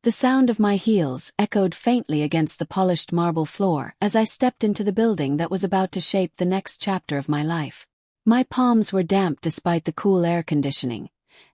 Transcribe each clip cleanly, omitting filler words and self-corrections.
The sound of my heels echoed faintly against the polished marble floor as I stepped into the building that was about to shape the next chapter of my life. My palms were damp despite the cool air conditioning,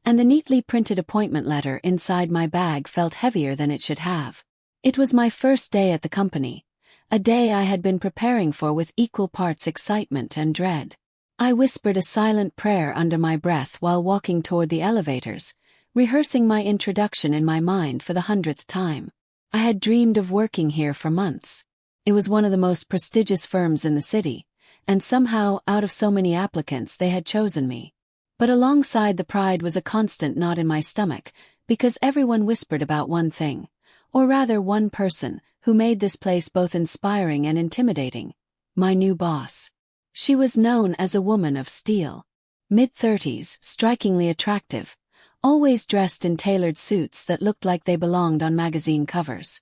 and the neatly printed appointment letter inside my bag felt heavier than it should have. It was my first day at the company, a day I had been preparing for with equal parts excitement and dread. I whispered a silent prayer under my breath while walking toward the elevators, rehearsing my introduction in my mind for the 100th time. I had dreamed of working here for months. It was one of the most prestigious firms in the city, and somehow, out of so many applicants, they had chosen me. But alongside the pride was a constant knot in my stomach, because everyone whispered about one thing, or rather one person, who made this place both inspiring and intimidating: my new boss. She was known as a woman of steel. Mid-30s, strikingly attractive, always dressed in tailored suits that looked like they belonged on magazine covers.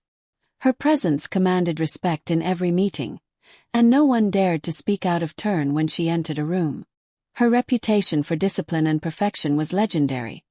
Her presence commanded respect in every meeting, and no one dared to speak out of turn when she entered a room. Her reputation for discipline and perfection was legendary,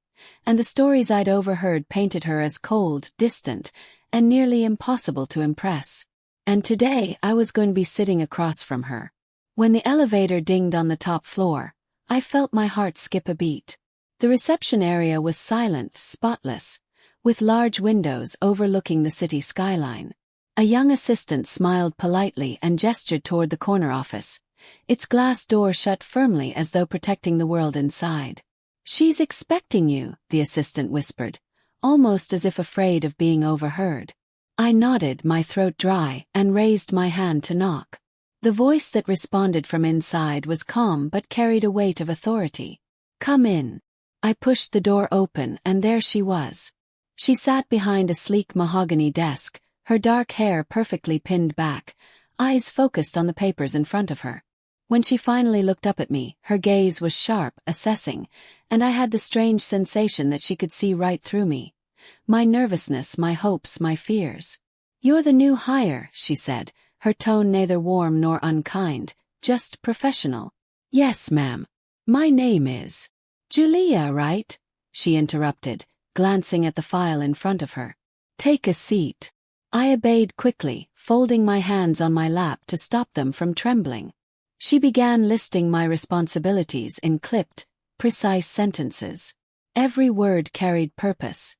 and the stories I'd overheard painted her as cold, distant, and nearly impossible to impress. And today I was going to be sitting across from her. When the elevator dinged on the top floor, I felt my heart skip a beat. The reception area was silent, spotless, with large windows overlooking the city skyline. A young assistant smiled politely and gestured toward the corner office, its glass door shut firmly as though protecting the world inside. "She's expecting you," the assistant whispered, almost as if afraid of being overheard. I nodded, my throat dry, and raised my hand to knock. The voice that responded from inside was calm but carried a weight of authority. "Come in." I pushed the door open, and there she was. She sat behind a sleek mahogany desk, her dark hair perfectly pinned back, eyes focused on the papers in front of her. When she finally looked up at me, her gaze was sharp, assessing, and I had the strange sensation that she could see right through me. My nervousness, my hopes, my fears. "You're the new hire," she said, her tone neither warm nor unkind, just professional. "Yes, ma'am. My name is Julia, right?" she interrupted, glancing at the file in front of her. "Take a seat." I obeyed quickly, folding my hands on my lap to stop them from trembling. She began listing my responsibilities in clipped, precise sentences. Every word carried purpose.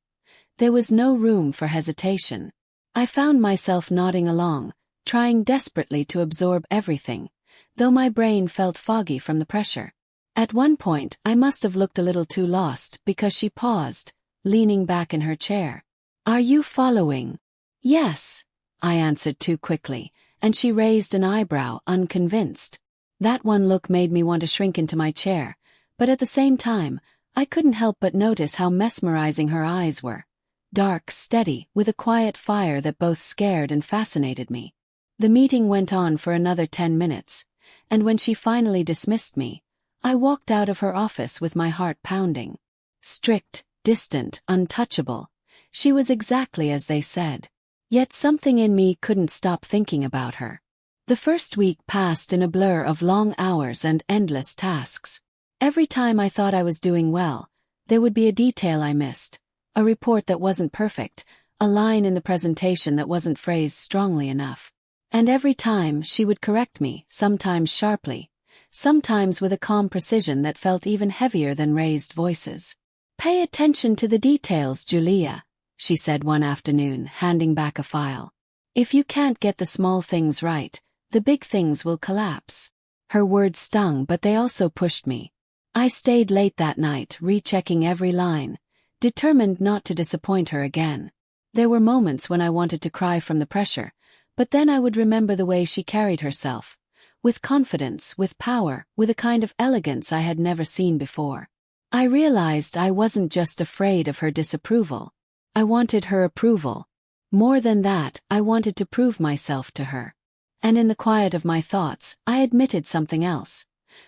There was no room for hesitation. I found myself nodding along, trying desperately to absorb everything, though my brain felt foggy from the pressure. At one point, I must have looked a little too lost because she paused, leaning back in her chair. "Are you following?" "Yes," I answered too quickly, and she raised an eyebrow, unconvinced. That one look made me want to shrink into my chair, but at the same time, I couldn't help but notice how mesmerizing her eyes were. Dark, steady, with a quiet fire that both scared and fascinated me. The meeting went on for another 10 minutes, and when she finally dismissed me, I walked out of her office with my heart pounding. Strict, distant, untouchable. She was exactly as they said. Yet something in me couldn't stop thinking about her. The first week passed in a blur of long hours and endless tasks. Every time I thought I was doing well, there would be a detail I missed, a report that wasn't perfect, a line in the presentation that wasn't phrased strongly enough. And every time she would correct me, sometimes sharply, sometimes with a calm precision that felt even heavier than raised voices. "Pay attention to the details, Julia," she said one afternoon, handing back a file. "If you can't get the small things right, the big things will collapse." Her words stung, but they also pushed me. I stayed late that night, rechecking every line, determined not to disappoint her again. There were moments when I wanted to cry from the pressure, but then I would remember the way she carried herself, with confidence, with power, with a kind of elegance I had never seen before. I realized I wasn't just afraid of her disapproval. I wanted her approval. More than that, I wanted to prove myself to her. And in the quiet of my thoughts, I admitted something else.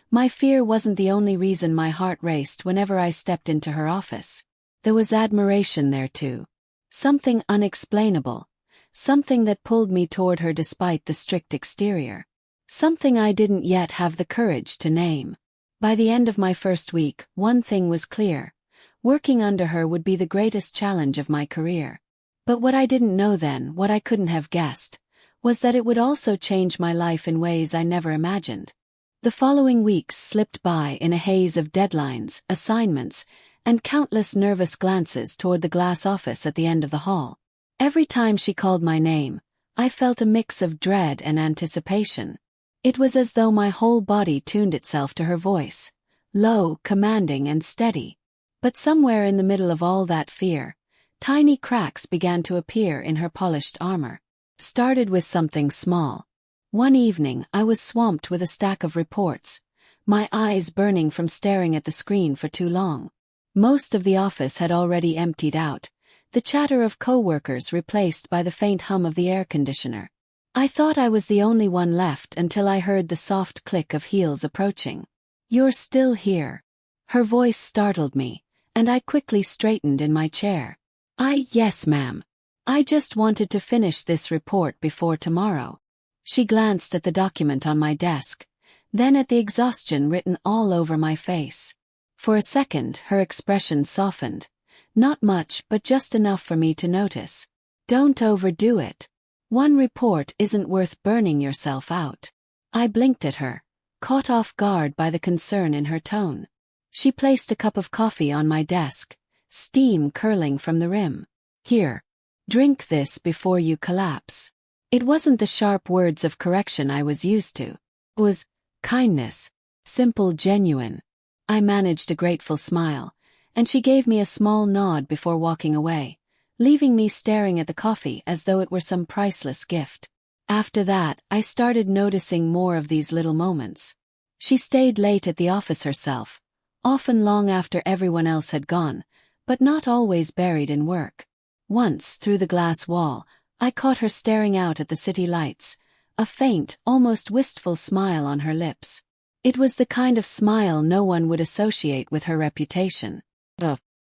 My fear wasn't the only reason my heart raced whenever I stepped into her office. There was admiration there too. Something unexplainable. Something that pulled me toward her despite the strict exterior. Something I didn't yet have the courage to name. By the end of my first week, one thing was clear. Working under her would be the greatest challenge of my career. But what I didn't know then, what I couldn't have guessed, was that it would also change my life in ways I never imagined. The following weeks slipped by in a haze of deadlines, assignments, and countless nervous glances toward the glass office at the end of the hall. Every time she called my name, I felt a mix of dread and anticipation. It was as though my whole body tuned itself to her voice, low, commanding, and steady. But somewhere in the middle of all that fear, tiny cracks began to appear in her polished armor. Started with something small. One evening, I was swamped with a stack of reports, my eyes burning from staring at the screen for too long. Most of the office had already emptied out, the chatter of co-workers replaced by the faint hum of the air conditioner. I thought I was the only one left until I heard the soft click of heels approaching. "You're still here." Her voice startled me, and I quickly straightened in my chair. Yes, ma'am. I just wanted to finish this report before tomorrow." She glanced at the document on my desk, then at the exhaustion written all over my face. For a second, her expression softened. Not much, but just enough for me to notice. "Don't overdo it. One report isn't worth burning yourself out." I blinked at her, caught off guard by the concern in her tone. She placed a cup of coffee on my desk, steam curling from the rim. "Here. Drink this before you collapse." It wasn't the sharp words of correction I was used to. It was kindness, simple, genuine. I managed a grateful smile, and she gave me a small nod before walking away, leaving me staring at the coffee as though it were some priceless gift. After that, I started noticing more of these little moments. She stayed late at the office herself, often long after everyone else had gone, but not always buried in work. Once, through the glass wall, I caught her staring out at the city lights, a faint, almost wistful smile on her lips. It was the kind of smile no one would associate with her reputation.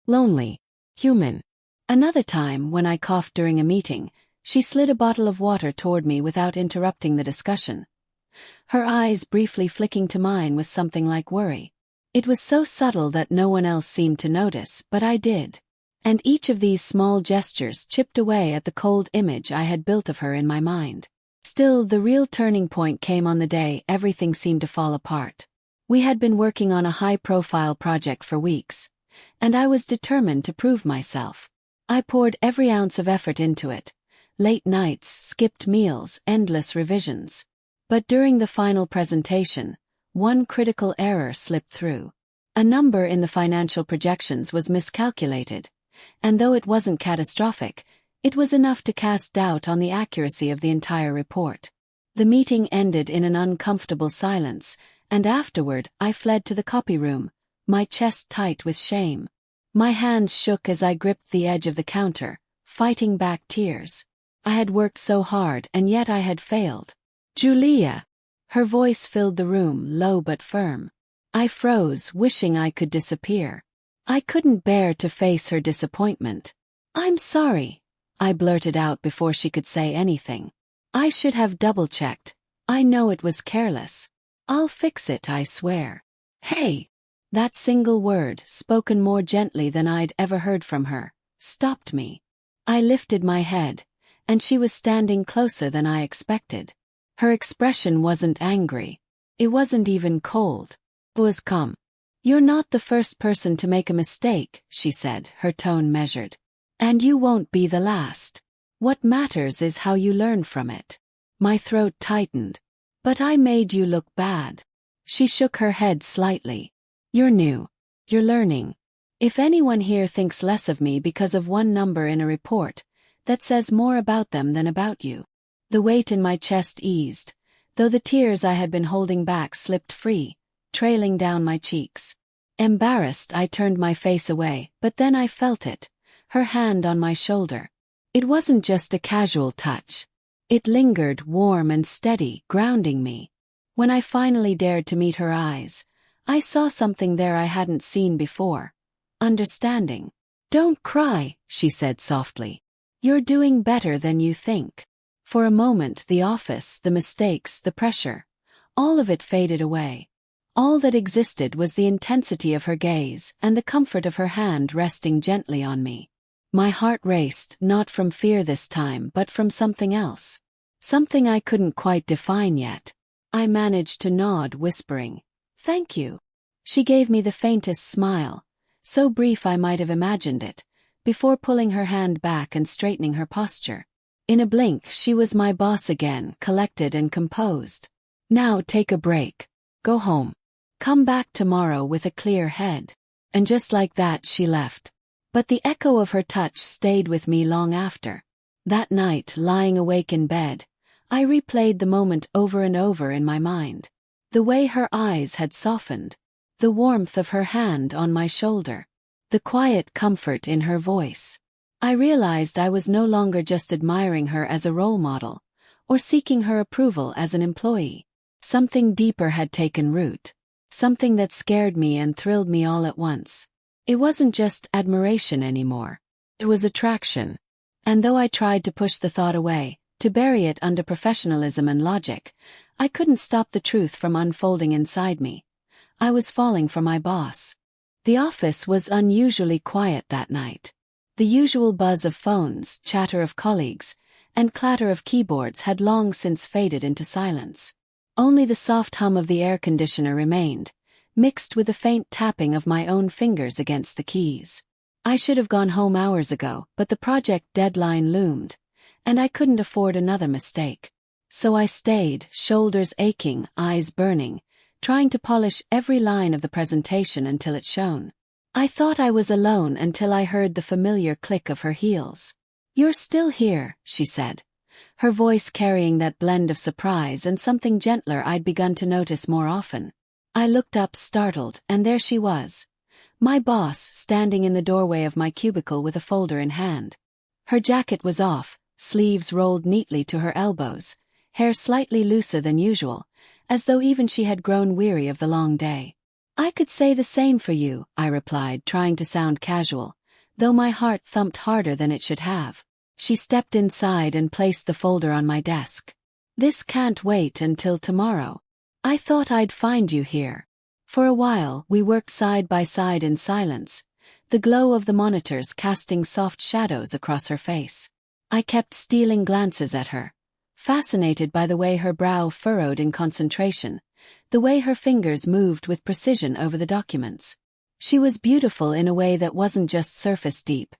Lonely. Human. Another time, when I coughed during a meeting, she slid a bottle of water toward me without interrupting the discussion, her eyes briefly flicking to mine with something like worry. It was so subtle that no one else seemed to notice, but I did. And each of these small gestures chipped away at the cold image I had built of her in my mind. Still, the real turning point came on the day everything seemed to fall apart. We had been working on a high-profile project for weeks, and I was determined to prove myself. I poured every ounce of effort into it. Late nights, skipped meals, endless revisions. But during the final presentation, one critical error slipped through. A number in the financial projections was miscalculated, and though it wasn't catastrophic, it was enough to cast doubt on the accuracy of the entire report. The meeting ended in an uncomfortable silence, and afterward I fled to the copy room, my chest tight with shame. My hands shook as I gripped the edge of the counter, fighting back tears. I had worked so hard and yet I had failed. "Julia!" Her voice filled the room, low but firm. I froze, wishing I could disappear. I couldn't bear to face her disappointment. "I'm sorry," I blurted out before she could say anything. "I should have double-checked. I know it was careless. I'll fix it, I swear." "Hey!" That single word, spoken more gently than I'd ever heard from her, stopped me. I lifted my head, and she was standing closer than I expected. Her expression wasn't angry. It wasn't even cold. It was calm. "You're not the first person to make a mistake," she said, her tone measured. "And you won't be the last. What matters is how you learn from it." My throat tightened. "But I made you look bad." She shook her head slightly. "You're new. You're learning. If anyone here thinks less of me because of one number in a report, that says more about them than about you." The weight in my chest eased, though the tears I had been holding back slipped free, trailing down my cheeks. Embarrassed, I turned my face away, but then I felt it, her hand on my shoulder. It wasn't just a casual touch. It lingered, warm and steady, grounding me. When I finally dared to meet her eyes, I saw something there I hadn't seen before. Understanding. "Don't cry," she said softly. "You're doing better than you think." For a moment, the office, the mistakes, the pressure, all of it faded away. All that existed was the intensity of her gaze and the comfort of her hand resting gently on me. My heart raced, not from fear this time but from something else. Something I couldn't quite define yet. I managed to nod, whispering, "Thank you." She gave me the faintest smile, so brief I might have imagined it, before pulling her hand back and straightening her posture. In a blink she was my boss again, collected and composed. "Now take a break. Go home. Come back tomorrow with a clear head." And just like that she left. But the echo of her touch stayed with me long after. That night, lying awake in bed, I replayed the moment over and over in my mind. The way her eyes had softened, the warmth of her hand on my shoulder, the quiet comfort in her voice. I realized I was no longer just admiring her as a role model, or seeking her approval as an employee. Something deeper had taken root, something that scared me and thrilled me all at once. It wasn't just admiration anymore. It was attraction. And though I tried to push the thought away, to bury it under professionalism and logic, I couldn't stop the truth from unfolding inside me. I was falling for my boss. The office was unusually quiet that night. The usual buzz of phones, chatter of colleagues, and clatter of keyboards had long since faded into silence. Only the soft hum of the air conditioner remained, mixed with the faint tapping of my own fingers against the keys. I should have gone home hours ago, but the project deadline loomed, and I couldn't afford another mistake. So I stayed, shoulders aching, eyes burning, trying to polish every line of the presentation until it shone. I thought I was alone until I heard the familiar click of her heels. "You're still here," she said, her voice carrying that blend of surprise and something gentler I'd begun to notice more often. I looked up startled, and there she was, my boss, standing in the doorway of my cubicle with a folder in hand. Her jacket was off, sleeves rolled neatly to her elbows, hair slightly looser than usual, as though even she had grown weary of the long day. "I could say the same for you," I replied, trying to sound casual, though my heart thumped harder than it should have. She stepped inside and placed the folder on my desk. "This can't wait until tomorrow. I thought I'd find you here." For a while, we worked side by side in silence, the glow of the monitors casting soft shadows across her face. I kept stealing glances at her, fascinated by the way her brow furrowed in concentration, the way her fingers moved with precision over the documents. She was beautiful in a way that wasn't just surface deep,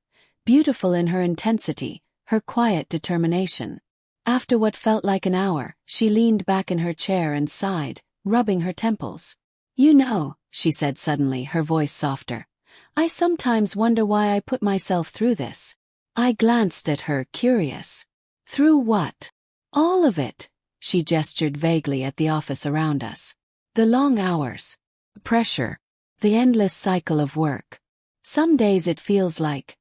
beautiful in her intensity, her quiet determination. After what felt like an hour, she leaned back in her chair and sighed, rubbing her temples. "You know," she said suddenly, her voice softer, "I sometimes wonder why I put myself through this." I glanced at her, curious. "Through what?" "All of it." She gestured vaguely at the office around us. "The long hours. The pressure. The endless cycle of work. Some days it feels like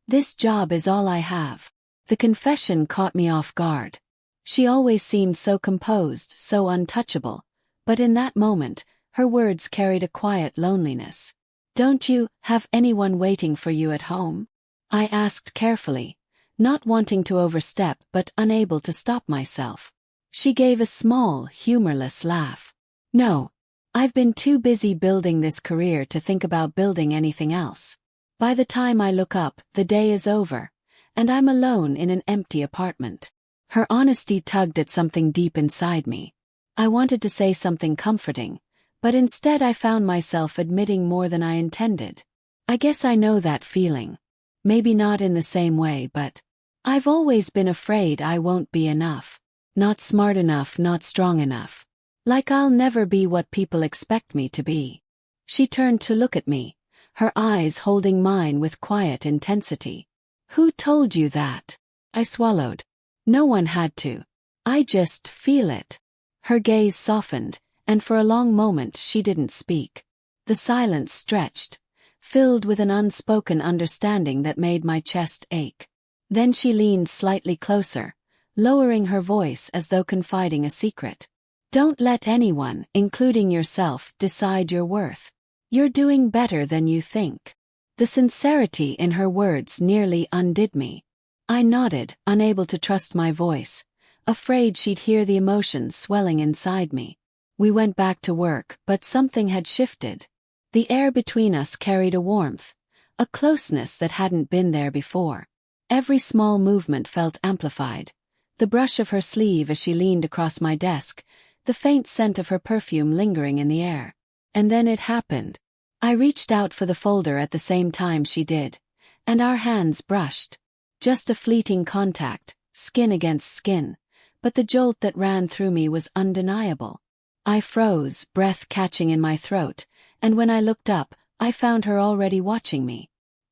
this job is all I have." The confession caught me off guard. She always seemed so composed, so untouchable, but in that moment, her words carried a quiet loneliness. "Don't you have anyone waiting for you at home?" I asked carefully, not wanting to overstep but unable to stop myself. She gave a small, humorless laugh. "No. I've been too busy building this career to think about building anything else. By the time I look up, the day is over, and I'm alone in an empty apartment." Her honesty tugged at something deep inside me. I wanted to say something comforting, but instead I found myself admitting more than I intended. "I guess I know that feeling. Maybe not in the same way, but I've always been afraid I won't be enough. Not smart enough, not strong enough. Like I'll never be what people expect me to be." She turned to look at me, her eyes holding mine with quiet intensity. "Who told you that?" I swallowed. "No one had to. I just feel it." Her gaze softened, and for a long moment she didn't speak. The silence stretched, filled with an unspoken understanding that made my chest ache. Then she leaned slightly closer, lowering her voice as though confiding a secret. "Don't let anyone, including yourself, decide your worth. You're doing better than you think." The sincerity in her words nearly undid me. I nodded, unable to trust my voice, afraid she'd hear the emotions swelling inside me. We went back to work, but something had shifted. The air between us carried a warmth, a closeness that hadn't been there before. Every small movement felt amplified. The brush of her sleeve as she leaned across my desk, the faint scent of her perfume lingering in the air. And then it happened. I reached out for the folder at the same time she did, and our hands brushed. Just a fleeting contact, skin against skin, but the jolt that ran through me was undeniable. I froze, breath catching in my throat, and when I looked up, I found her already watching me.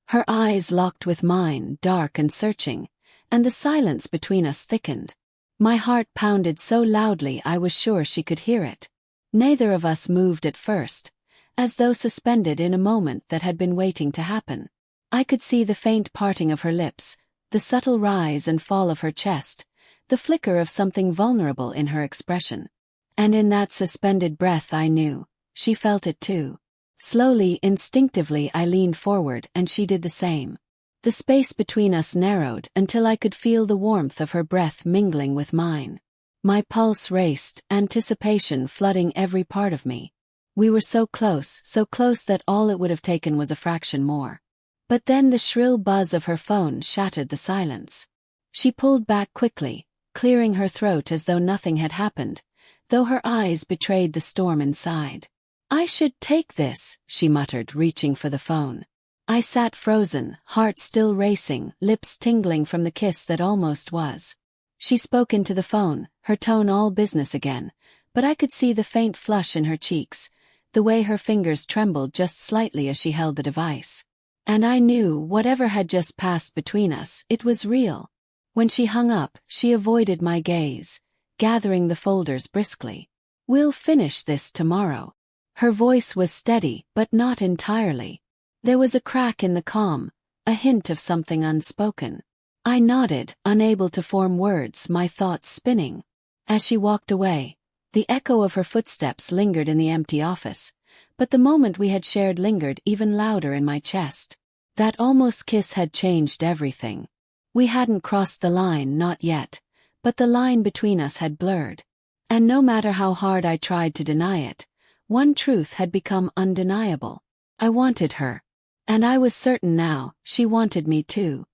Her eyes locked with mine, dark and searching, and the silence between us thickened. My heart pounded so loudly I was sure she could hear it. Neither of us moved at first, as though suspended in a moment that had been waiting to happen. I could see the faint parting of her lips, the subtle rise and fall of her chest, the flicker of something vulnerable in her expression. And in that suspended breath I knew, she felt it too. Slowly, instinctively I leaned forward and she did the same. The space between us narrowed until I could feel the warmth of her breath mingling with mine. My pulse raced, anticipation flooding every part of me. We were so close that all it would have taken was a fraction more. But then the shrill buzz of her phone shattered the silence. She pulled back quickly, clearing her throat as though nothing had happened, though her eyes betrayed the storm inside. "I should take this," she muttered, reaching for the phone. I sat frozen, heart still racing, lips tingling from the kiss that almost was. She spoke into the phone, her tone all business again, but I could see the faint flush in her cheeks, the way her fingers trembled just slightly as she held the device. And I knew, whatever had just passed between us, it was real. When she hung up, she avoided my gaze, gathering the folders briskly. "We'll finish this tomorrow." Her voice was steady, but not entirely. There was a crack in the calm, a hint of something unspoken. I nodded, unable to form words, my thoughts spinning. As she walked away, the echo of her footsteps lingered in the empty office, but the moment we had shared lingered even louder in my chest. That almost kiss had changed everything. We hadn't crossed the line, not yet, but the line between us had blurred. And no matter how hard I tried to deny it, one truth had become undeniable. I wanted her. And I was certain now, she wanted me too.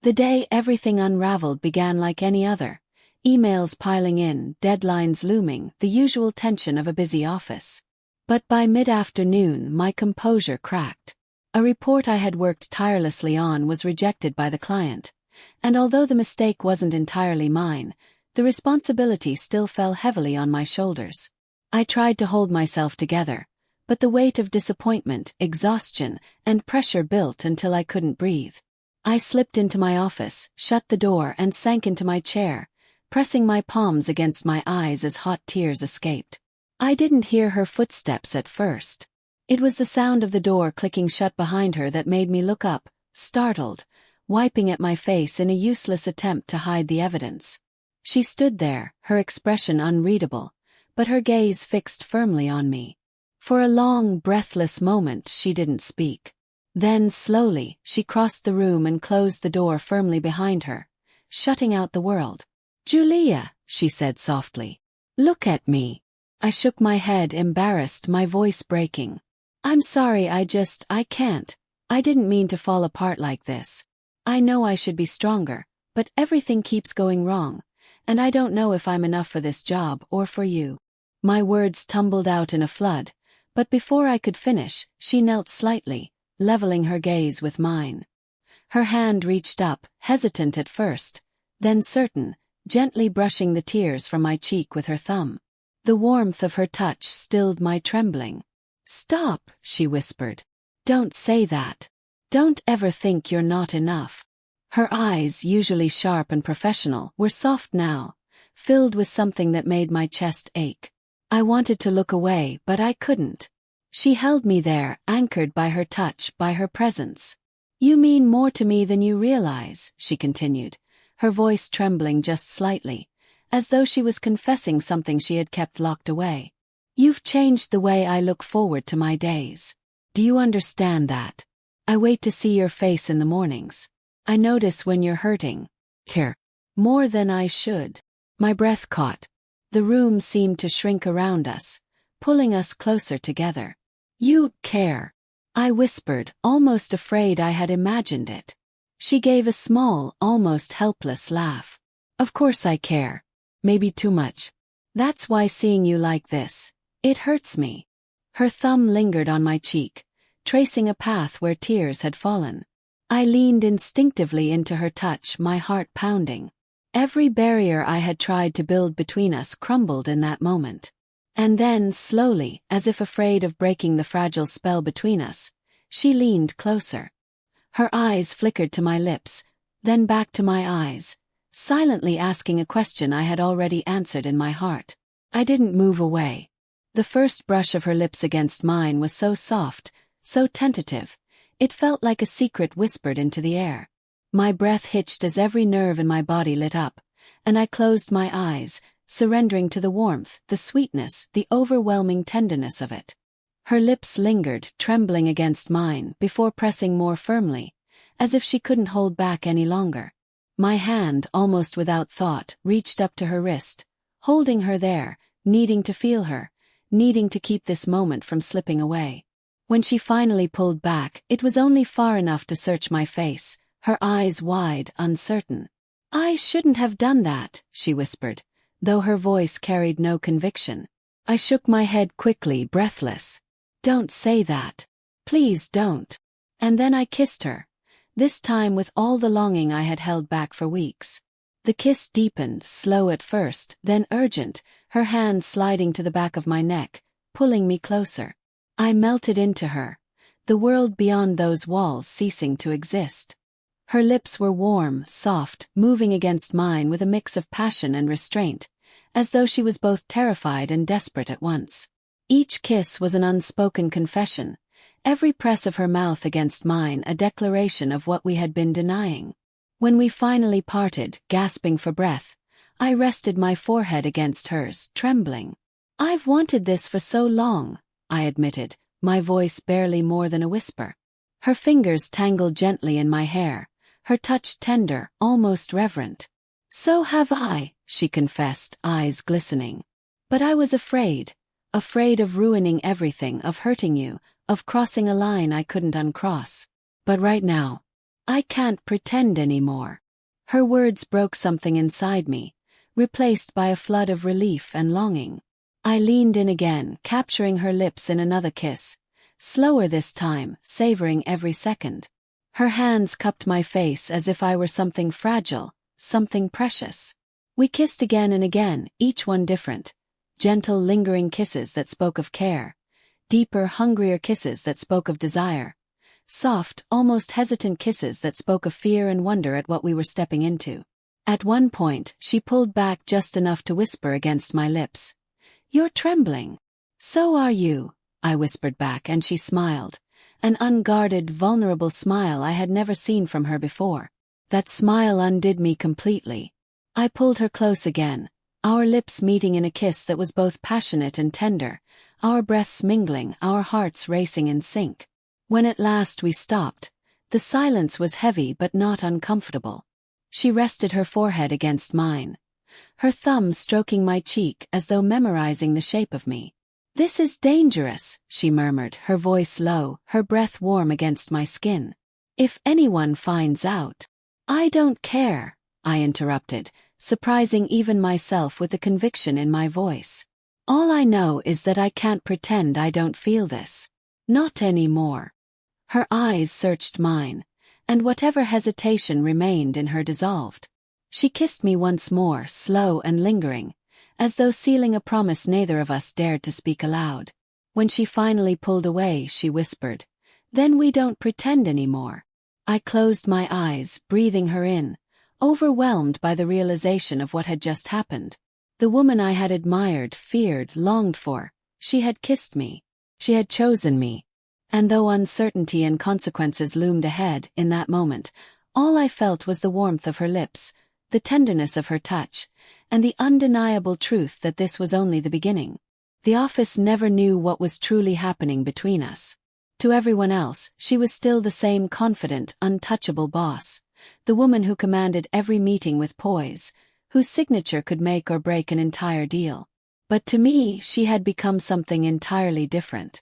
The day everything unraveled began like any other. Emails piling in, deadlines looming, the usual tension of a busy office. But by mid-afternoon my composure cracked. A report I had worked tirelessly on was rejected by the client, and although the mistake wasn't entirely mine, the responsibility still fell heavily on my shoulders. I tried to hold myself together, but the weight of disappointment, exhaustion, and pressure built until I couldn't breathe. I slipped into my office, shut the door and sank into my chair, pressing my palms against my eyes as hot tears escaped. I didn't hear her footsteps at first. It was the sound of the door clicking shut behind her that made me look up, startled, wiping at my face in a useless attempt to hide the evidence. She stood there, her expression unreadable, but her gaze fixed firmly on me. For a long, breathless moment she didn't speak. Then, slowly, she crossed the room and closed the door firmly behind her, shutting out the world. "Julia," she said softly. "Look at me." I shook my head, embarrassed, my voice breaking. "I'm sorry, I can't. I didn't mean to fall apart like this. I know I should be stronger, but everything keeps going wrong, and I don't know if I'm enough for this job or for you." My words tumbled out in a flood, but before I could finish, she knelt slightly, leveling her gaze with mine. Her hand reached up, hesitant at first, then certain, gently brushing the tears from my cheek with her thumb. The warmth of her touch stilled my trembling. "Stop," she whispered. "Don't say that. Don't ever think you're not enough." Her eyes, usually sharp and professional, were soft now, filled with something that made my chest ache. I wanted to look away, but I couldn't. She held me there, anchored by her touch, by her presence. "You mean more to me than you realize," she continued, her voice trembling just slightly, as though she was confessing something she had kept locked away. "You've changed the way I look forward to my days. Do you understand that? I wait to see your face in the mornings. I notice when you're hurting. Here. More than I should." My breath caught. The room seemed to shrink around us, pulling us closer together. "You care." I whispered, almost afraid I had imagined it. She gave a small, almost helpless laugh. Of course I care. Maybe too much. That's why seeing you like this, it hurts me. Her thumb lingered on my cheek, tracing a path where tears had fallen. I leaned instinctively into her touch, my heart pounding. Every barrier I had tried to build between us crumbled in that moment. And then, slowly, as if afraid of breaking the fragile spell between us, she leaned closer. Her eyes flickered to my lips, then back to my eyes, silently asking a question I had already answered in my heart. I didn't move away. The first brush of her lips against mine was so soft, so tentative, it felt like a secret whispered into the air. My breath hitched as every nerve in my body lit up, and I closed my eyes, surrendering to the warmth, the sweetness, the overwhelming tenderness of it. Her lips lingered, trembling against mine, before pressing more firmly, as if she couldn't hold back any longer. My hand, almost without thought, reached up to her wrist, holding her there, needing to feel her, needing to keep this moment from slipping away. When she finally pulled back, it was only far enough to search my face, her eyes wide, uncertain. "I shouldn't have done that," she whispered, though her voice carried no conviction. I shook my head quickly, breathless. "Don't say that. Please don't." And then I kissed her, this time with all the longing I had held back for weeks. The kiss deepened, slow at first, then urgent, her hand sliding to the back of my neck, pulling me closer. I melted into her, the world beyond those walls ceasing to exist. Her lips were warm, soft, moving against mine with a mix of passion and restraint, as though she was both terrified and desperate at once. Each kiss was an unspoken confession, every press of her mouth against mine a declaration of what we had been denying. When we finally parted, gasping for breath, I rested my forehead against hers, trembling. "I've wanted this for so long," I admitted, my voice barely more than a whisper. Her fingers tangled gently in my hair, her touch tender, almost reverent. "So have I," she confessed, eyes glistening. "But I was afraid of ruining everything, of hurting you, of crossing a line I couldn't uncross. But right now, I can't pretend anymore." Her words broke something inside me, replaced by a flood of relief and longing. I leaned in again, capturing her lips in another kiss, slower this time, savoring every second. Her hands cupped my face as if I were something fragile, something precious. We kissed again and again, each one different. Gentle, lingering kisses that spoke of care. Deeper, hungrier kisses that spoke of desire. Soft, almost hesitant kisses that spoke of fear and wonder at what we were stepping into. At one point, she pulled back just enough to whisper against my lips. "You're trembling." "So are you," I whispered back, and she smiled. An unguarded, vulnerable smile I had never seen from her before. That smile undid me completely. I pulled her close again, our lips meeting in a kiss that was both passionate and tender, our breaths mingling, our hearts racing in sync. When at last we stopped, the silence was heavy but not uncomfortable. She rested her forehead against mine, her thumb stroking my cheek as though memorizing the shape of me. "This is dangerous," she murmured, her voice low, her breath warm against my skin. "If anyone finds out." "I don't care," I interrupted, surprising even myself with the conviction in my voice. "All I know is that I can't pretend I don't feel this. Not anymore." Her eyes searched mine, and whatever hesitation remained in her dissolved. She kissed me once more, slow and lingering, as though sealing a promise neither of us dared to speak aloud. When she finally pulled away, she whispered, "Then we don't pretend anymore." I closed my eyes, breathing her in, overwhelmed by the realization of what had just happened. The woman I had admired, feared, longed for, she had kissed me. She had chosen me. And though uncertainty and consequences loomed ahead, in that moment, all I felt was the warmth of her lips, the tenderness of her touch, and the undeniable truth that this was only the beginning. The office never knew what was truly happening between us. To everyone else, she was still the same confident, untouchable boss, the woman who commanded every meeting with poise, whose signature could make or break an entire deal. But to me, she had become something entirely different.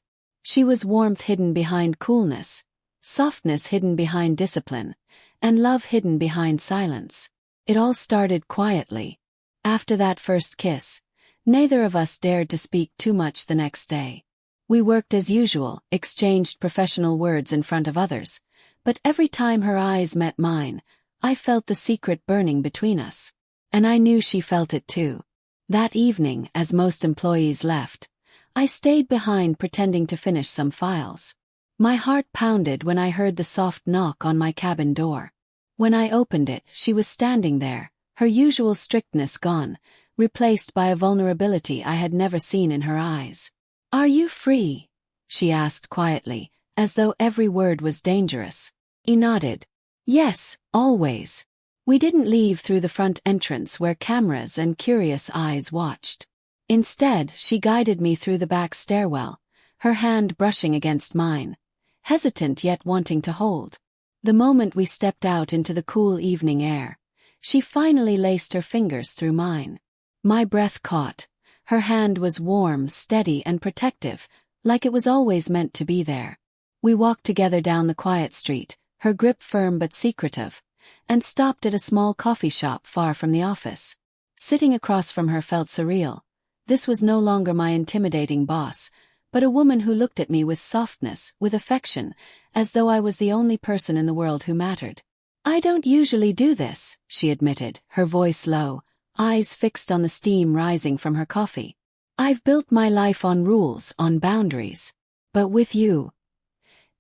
She was warmth hidden behind coolness, softness hidden behind discipline, and love hidden behind silence. It all started quietly. After that first kiss, neither of us dared to speak too much the next day. We worked as usual, exchanged professional words in front of others, but every time her eyes met mine, I felt the secret burning between us. And I knew she felt it too. That evening, as most employees left, I stayed behind pretending to finish some files. My heart pounded when I heard the soft knock on my cabin door. When I opened it, she was standing there, her usual strictness gone, replaced by a vulnerability I had never seen in her eyes. "Are you free?" she asked quietly, as though every word was dangerous. He nodded. "Yes, always." We didn't leave through the front entrance where cameras and curious eyes watched. Instead, she guided me through the back stairwell, her hand brushing against mine, hesitant yet wanting to hold. The moment we stepped out into the cool evening air, she finally laced her fingers through mine. My breath caught. Her hand was warm, steady, and protective, like it was always meant to be there. We walked together down the quiet street, her grip firm but secretive, and stopped at a small coffee shop far from the office. Sitting across from her felt surreal. This was no longer my intimidating boss, but a woman who looked at me with softness, with affection, as though I was the only person in the world who mattered. "I don't usually do this," she admitted, her voice low, eyes fixed on the steam rising from her coffee. "I've built my life on rules, on boundaries. But with you,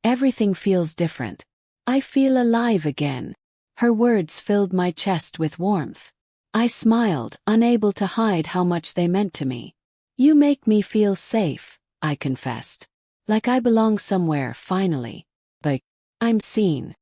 everything feels different. I feel alive again." Her words filled my chest with warmth. I smiled, unable to hide how much they meant to me. "You make me feel safe," I confessed. "Like I belong somewhere, finally. Like I'm seen."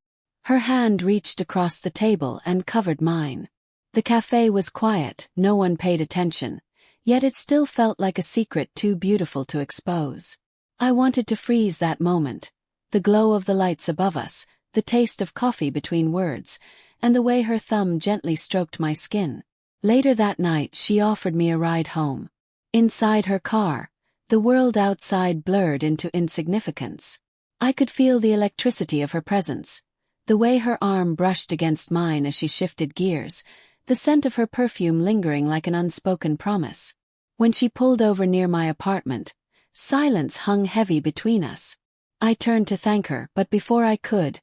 Her hand reached across the table and covered mine. The cafe was quiet, no one paid attention, yet it still felt like a secret too beautiful to expose. I wanted to freeze that moment. The glow of the lights above us, the taste of coffee between words, and the way her thumb gently stroked my skin. Later that night she offered me a ride home. Inside her car, the world outside blurred into insignificance. I could feel the electricity of her presence, the way her arm brushed against mine as she shifted gears, the scent of her perfume lingering like an unspoken promise. When she pulled over near my apartment, silence hung heavy between us. I turned to thank her, but before I could,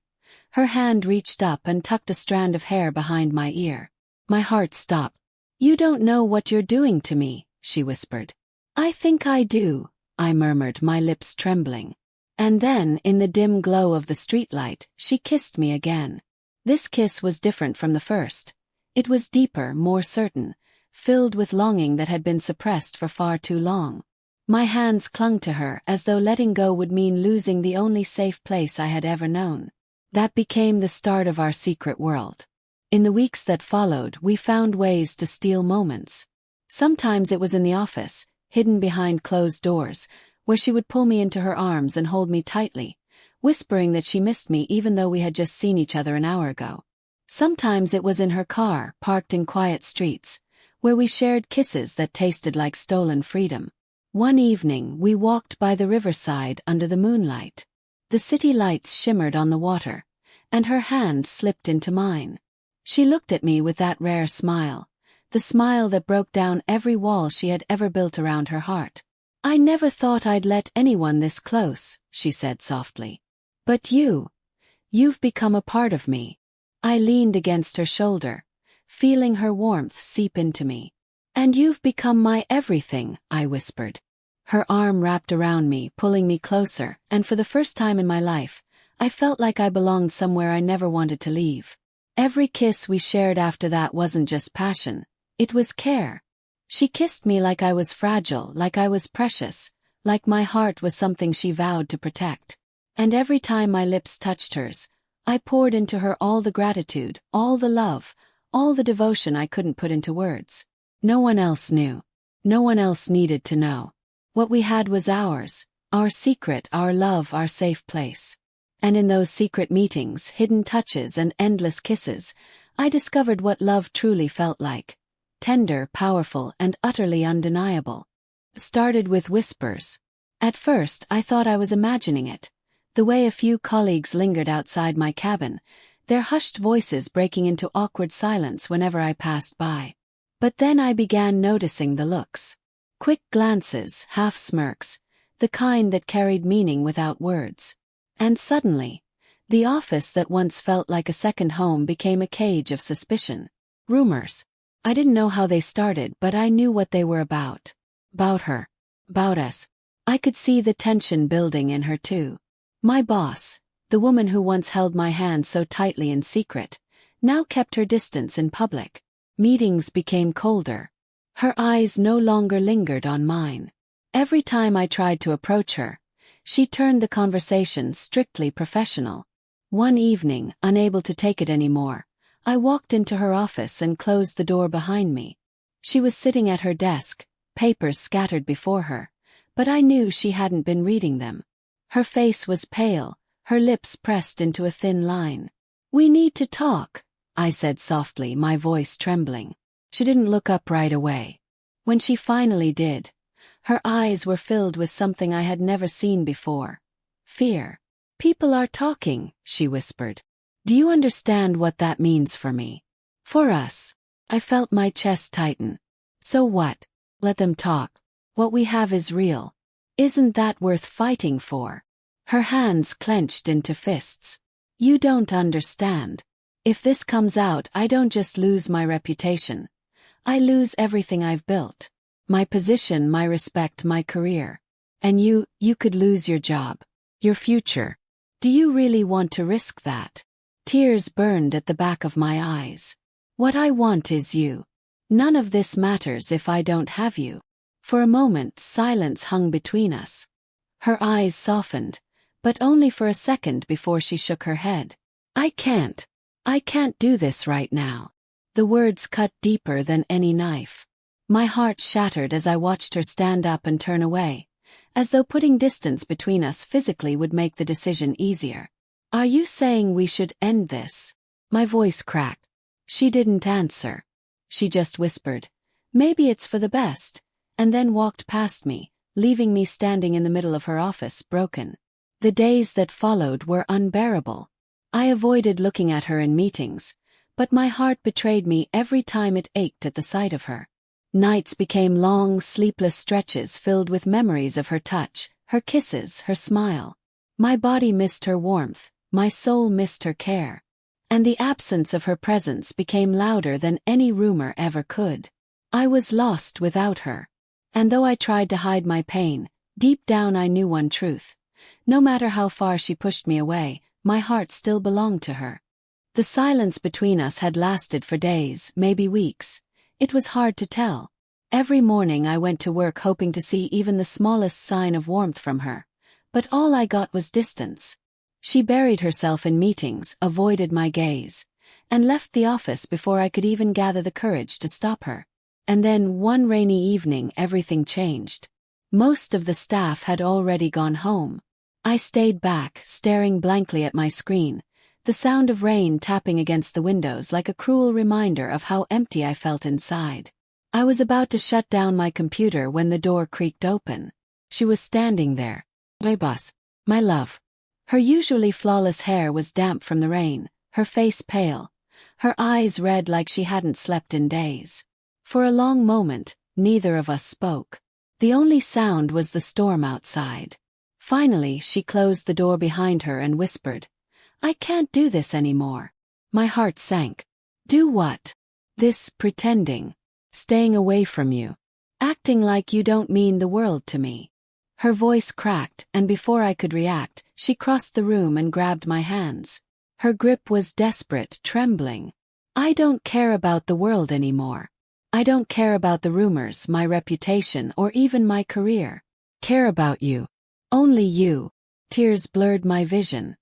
her hand reached up and tucked a strand of hair behind my ear. My heart stopped. "You don't know what you're doing to me," she whispered. "I think I do," I murmured, my lips trembling. And then, in the dim glow of the streetlight, she kissed me again. This kiss was different from the first. It was deeper, more certain, filled with longing that had been suppressed for far too long. My hands clung to her as though letting go would mean losing the only safe place I had ever known. That became the start of our secret world. In the weeks that followed, we found ways to steal moments. Sometimes it was in the office, hidden behind closed doors, where she would pull me into her arms and hold me tightly, whispering that she missed me even though we had just seen each other an hour ago. Sometimes it was in her car, parked in quiet streets, where we shared kisses that tasted like stolen freedom. One evening, we walked by the riverside under the moonlight. The city lights shimmered on the water, and her hand slipped into mine. She looked at me with that rare smile, the smile that broke down every wall she had ever built around her heart. "I never thought I'd let anyone this close," she said softly. "But you've become a part of me." I leaned against her shoulder, feeling her warmth seep into me. "And you've become my everything," I whispered. Her arm wrapped around me, pulling me closer, and for the first time in my life, I felt like I belonged somewhere I never wanted to leave. Every kiss we shared after that wasn't just passion, it was care. She kissed me like I was fragile, like I was precious, like my heart was something she vowed to protect. And every time my lips touched hers, I poured into her all the gratitude, all the love, all the devotion I couldn't put into words. No one else knew. No one else needed to know. What we had was ours, our secret, our love, our safe place. And in those secret meetings, hidden touches and endless kisses, I discovered what love truly felt like. Tender, powerful, and utterly undeniable. Started with whispers. At first, I thought I was imagining it. The way a few colleagues lingered outside my cabin, their hushed voices breaking into awkward silence whenever I passed by. But then I began noticing the looks. Quick glances, half smirks, the kind that carried meaning without words. And suddenly, the office that once felt like a second home became a cage of suspicion. Rumors. I didn't know how they started, but I knew what they were about. About her. About us. I could see the tension building in her too. My boss, the woman who once held my hand so tightly in secret, now kept her distance in public. Meetings became colder. Her eyes no longer lingered on mine. Every time I tried to approach her, she turned the conversation strictly professional. One evening, unable to take it anymore, I walked into her office and closed the door behind me. She was sitting at her desk, papers scattered before her, but I knew she hadn't been reading them. Her face was pale, her lips pressed into a thin line. "We need to talk," I said softly, my voice trembling. She didn't look up right away. When she finally did, her eyes were filled with something I had never seen before. Fear. "People are talking," she whispered. "Do you understand what that means for me? For us?" I felt my chest tighten. "So what? Let them talk. What we have is real. Isn't that worth fighting for?" Her hands clenched into fists. "You don't understand. If this comes out, I don't just lose my reputation. I lose everything I've built. My position, my respect, my career. And you could lose your job. Your future. Do you really want to risk that?" Tears burned at the back of my eyes. "What I want is you. None of this matters if I don't have you." For a moment, silence hung between us. Her eyes softened, but only for a second before she shook her head. I can't do this right now." The words cut deeper than any knife. My heart shattered as I watched her stand up and turn away, as though putting distance between us physically would make the decision easier. "Are you saying we should end this?" My voice cracked. She didn't answer. She just whispered, "Maybe it's for the best," and then walked past me, leaving me standing in the middle of her office, broken. The days that followed were unbearable. I avoided looking at her in meetings, but my heart betrayed me every time it ached at the sight of her. Nights became long, sleepless stretches filled with memories of her touch, her kisses, her smile. My body missed her warmth, my soul missed her care. And the absence of her presence became louder than any rumor ever could. I was lost without her. And though I tried to hide my pain, deep down I knew one truth. No matter how far she pushed me away, my heart still belonged to her. The silence between us had lasted for days, maybe weeks. It was hard to tell. Every morning I went to work hoping to see even the smallest sign of warmth from her. But all I got was distance. She buried herself in meetings, avoided my gaze, and left the office before I could even gather the courage to stop her. And then one rainy evening everything changed. Most of the staff had already gone home. I stayed back, staring blankly at my screen, the sound of rain tapping against the windows like a cruel reminder of how empty I felt inside. I was about to shut down my computer when the door creaked open. She was standing there. My boss. My love. Her usually flawless hair was damp from the rain, her face pale, her eyes red like she hadn't slept in days. For a long moment, neither of us spoke. The only sound was the storm outside. Finally, she closed the door behind her and whispered, "I can't do this anymore." My heart sank. "Do what?" "This pretending. Staying away from you. Acting like you don't mean the world to me." Her voice cracked, and before I could react, she crossed the room and grabbed my hands. Her grip was desperate, trembling. "I don't care about the world anymore. I don't care about the rumors, my reputation, or even my career. Care about you. Only you." Tears blurred my vision.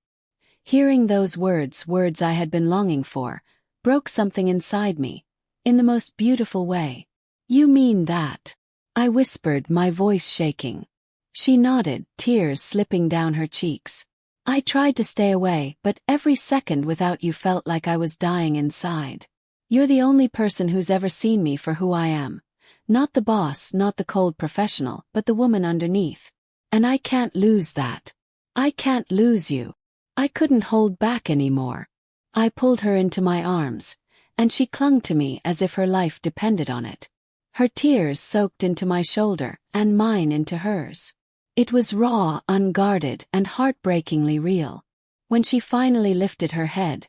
Hearing those words I had been longing for, broke something inside me, in the most beautiful way. "You mean that?" I whispered, my voice shaking. She nodded, tears slipping down her cheeks. "I tried to stay away, but every second without you felt like I was dying inside. You're the only person who's ever seen me for who I am. Not the boss, not the cold professional, but the woman underneath. And I can't lose that. I can't lose you. I couldn't hold back anymore. I pulled her into my arms, and she clung to me as if her life depended on it. Her tears soaked into my shoulder and mine into hers. It was raw, unguarded, and heartbreakingly real. When she finally lifted her head,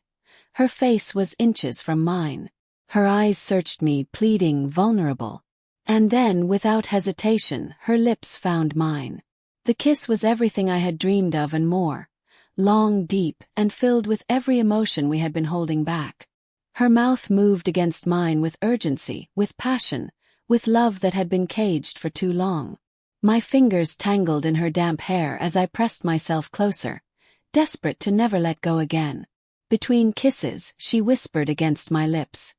her face was inches from mine. Her eyes searched me, pleading, vulnerable. And then, without hesitation, her lips found mine. The kiss was everything I had dreamed of and more. Long, deep, and filled with every emotion we had been holding back. Her mouth moved against mine with urgency, with passion, with love that had been caged for too long. My fingers tangled in her damp hair as I pressed myself closer, desperate to never let go again. Between kisses, she whispered against my lips,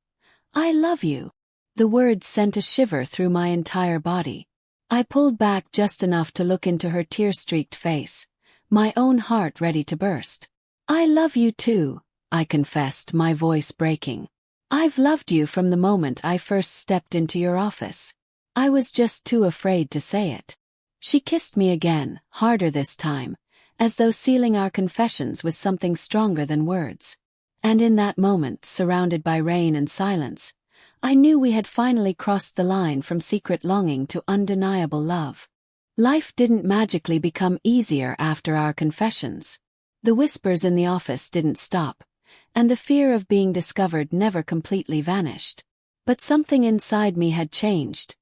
"I love you." The words sent a shiver through my entire body. I pulled back just enough to look into her tear-streaked face, my own heart ready to burst. "I love you too," I confessed, my voice breaking. "I've loved you from the moment I first stepped into your office. I was just too afraid to say it." She kissed me again, harder this time, as though sealing our confessions with something stronger than words. And in that moment, surrounded by rain and silence, I knew we had finally crossed the line from secret longing to undeniable love. Life didn't magically become easier after our confessions. The whispers in the office didn't stop, and the fear of being discovered never completely vanished. But something inside me had changed.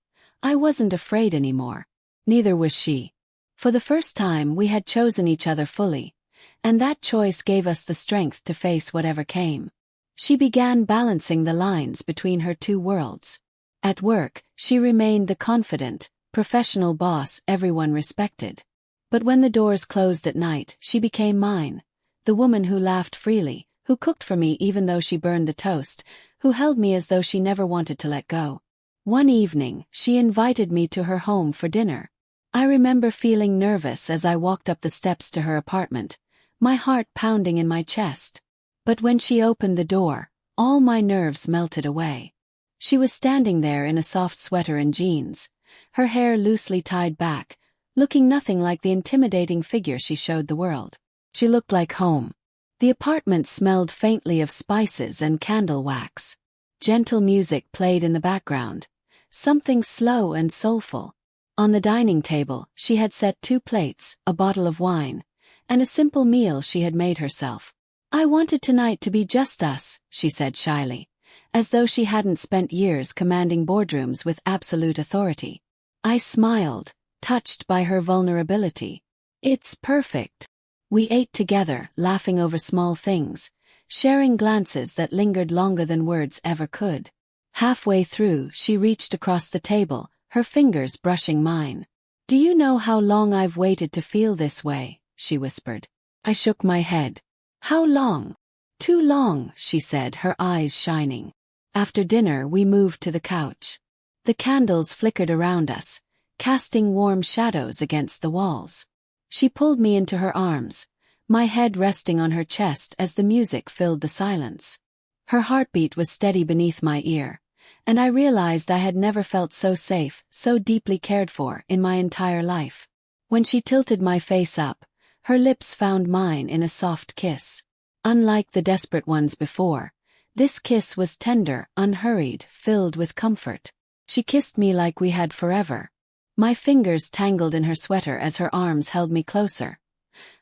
I wasn't afraid anymore. Neither was she. For the first time, we had chosen each other fully, and that choice gave us the strength to face whatever came. She began balancing the lines between her two worlds. At work, she remained the confident, professional boss everyone respected. But when the doors closed at night, she became mine. The woman who laughed freely, who cooked for me even though she burned the toast, who held me as though she never wanted to let go. One evening, she invited me to her home for dinner. I remember feeling nervous as I walked up the steps to her apartment, my heart pounding in my chest. But when she opened the door, all my nerves melted away. She was standing there in a soft sweater and jeans, her hair loosely tied back, looking nothing like the intimidating figure she showed the world. She looked like home. The apartment smelled faintly of spices and candle wax. Gentle music played in the background, something slow and soulful. On the dining table, she had set 2 plates, a bottle of wine, and a simple meal she had made herself. "I wanted tonight to be just us," she said shyly, as though she hadn't spent years commanding boardrooms with absolute authority. I smiled, touched by her vulnerability. "It's perfect." We ate together, laughing over small things, sharing glances that lingered longer than words ever could. Halfway through, she reached across the table, her fingers brushing mine. "Do you know how long I've waited to feel this way?" she whispered. I shook my head. "How long?" "Too long," she said, her eyes shining. After dinner, we moved to the couch. The candles flickered around us, casting warm shadows against the walls. She pulled me into her arms, my head resting on her chest as the music filled the silence. Her heartbeat was steady beneath my ear, and I realized I had never felt so safe, so deeply cared for in my entire life. When she tilted my face up, her lips found mine in a soft kiss. Unlike the desperate ones before, this kiss was tender, unhurried, filled with comfort. She kissed me like we had forever. My fingers tangled in her sweater as her arms held me closer.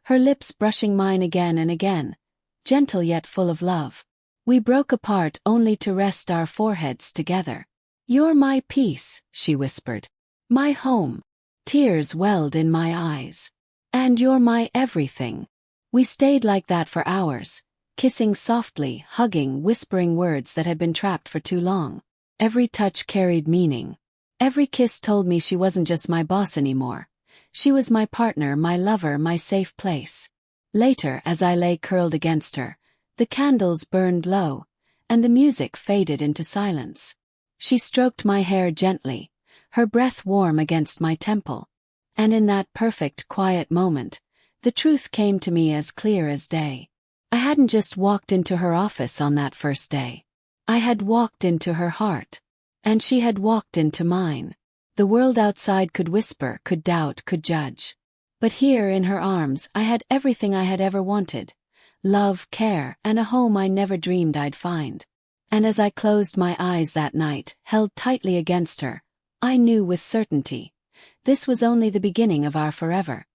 Her lips brushing mine again and again, gentle yet full of love. We broke apart only to rest our foreheads together. "You're my peace," she whispered. "My home." Tears welled in my eyes. "And you're my everything." We stayed like that for hours, kissing softly, hugging, whispering words that had been trapped for too long. Every touch carried meaning. Every kiss told me she wasn't just my boss anymore. She was my partner, my lover, my safe place. Later, as I lay curled against her, the candles burned low, and the music faded into silence. She stroked my hair gently, her breath warm against my temple. And in that perfect, quiet moment, the truth came to me as clear as day. I hadn't just walked into her office on that first day. I had walked into her heart. And she had walked into mine. The world outside could whisper, could doubt, could judge. But here in her arms I had everything I had ever wanted: love, care, and a home I never dreamed I'd find. And as I closed my eyes that night, held tightly against her, I knew with certainty, this was only the beginning of our forever.